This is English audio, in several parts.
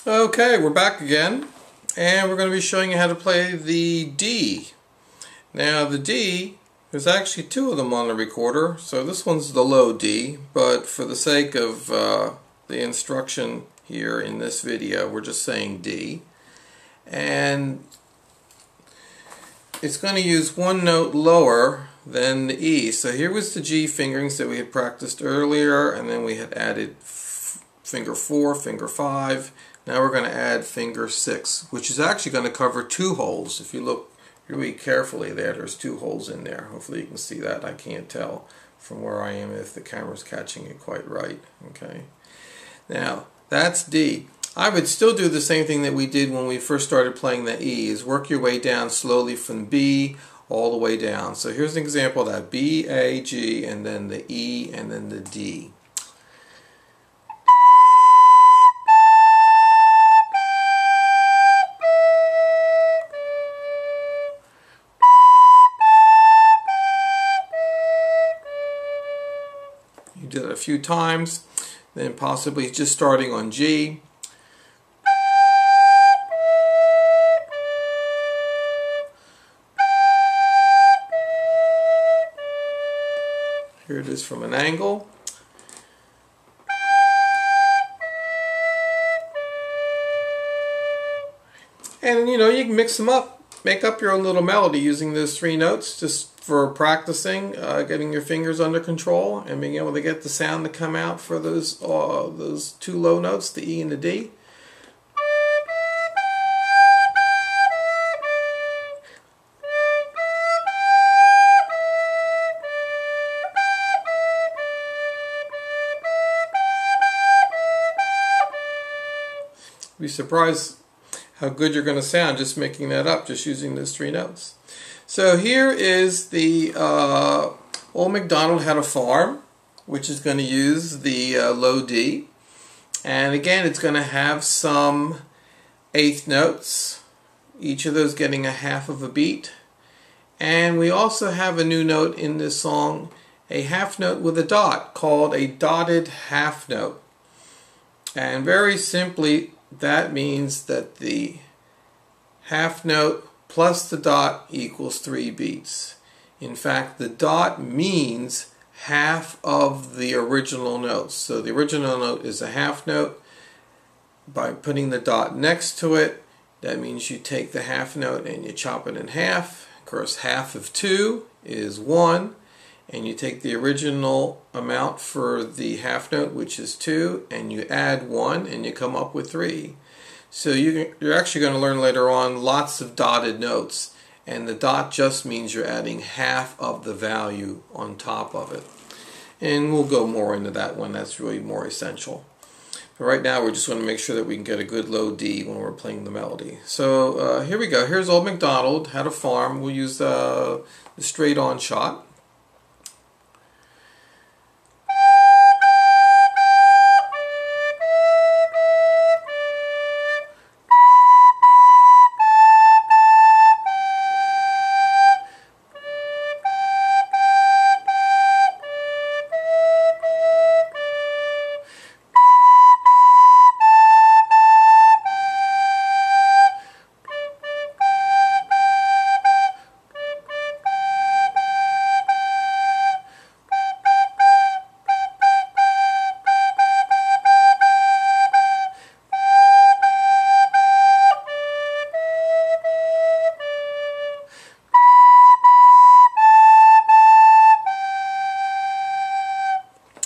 Okay, we're back again, and we're going to be showing you how to play the D. Now the D, there's actually two of them on the recorder, so this one's the low D, but for the sake of the instruction here in this video, we're just saying D. And it's going to use one note lower than the E. So here was the G fingerings that we had practiced earlier, and then we had added finger 4, finger 5. Now we're going to add finger 6, which is actually going to cover 2 holes. If you look really carefully there's 2 holes in there. Hopefully you can see that. I can't tell from where I am if the camera's catching it quite right. Okay. Now that's D. I would still do the same thing that we did when we first started playing the E, is work your way down slowly from B all the way down. So here's an example of that. B, A, G, and then the E, and then the D. You did it a few times, then possibly just starting on G. Here it is from an angle. And you know, you can mix them up, make up your own little melody using those 3 notes just for practicing, getting your fingers under control and being able to get the sound to come out for those 2 low notes, the E and the D. Be surprised how good you're going to sound just making that up, just using those 3 notes. So here is the Old MacDonald Had a Farm, which is going to use the low D. And again, it's going to have some 8th notes, each of those getting a half of a beat. And we also have a new note in this song, a half note with a dot, called a dotted half note. And very simply, that means that the half note plus the dot equals 3 beats. In fact, the dot means half of the original notes. So the original note is a half note. By putting the dot next to it, that means you take the half note and you chop it in half. Of course, half of 2 is 1. And you take the original amount for the half note, which is 2, and you add 1, and you come up with 3. So you're actually going to learn later on lots of dotted notes, and the dot just means you're adding half of the value on top of it. And we'll go more into that when that's really more essential. But right now we just want to make sure that we can get a good low D when we're playing the melody. So here we go. Here's Old MacDonald Had a Farm. We'll use the straight on shot.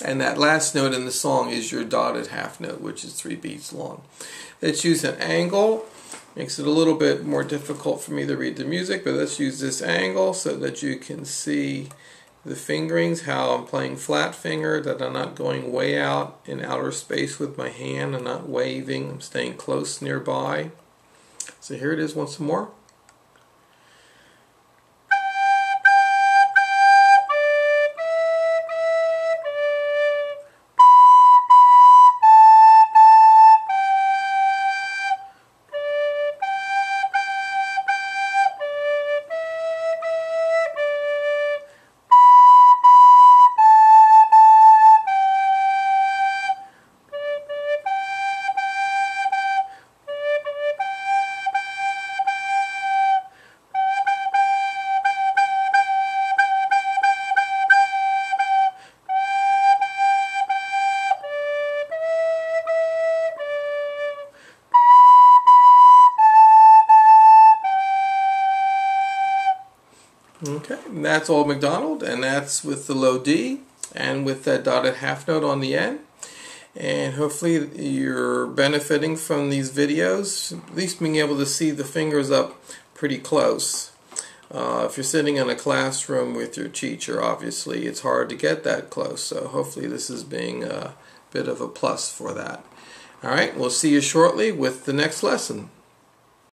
And that last note in the song is your dotted half note, which is 3 beats long. Let's use an angle. Makes it a little bit more difficult for me to read the music, but let's use this angle so that you can see the fingerings, how I'm playing flat finger, that I'm not going way out in outer space with my hand. I'm not waving. I'm staying close nearby. So here it is once more. and that's Old MacDonald, and that's with the LowD and with that dotted half note on the end. And hopefully you're benefiting from these videos, at least being able to see the fingers up pretty close. If you're sitting in a classroom with your teacher, obviously it's hard to get that close, so hopefully this is being a bit of a plus for that. Alright, we'll see you shortly with the next lesson.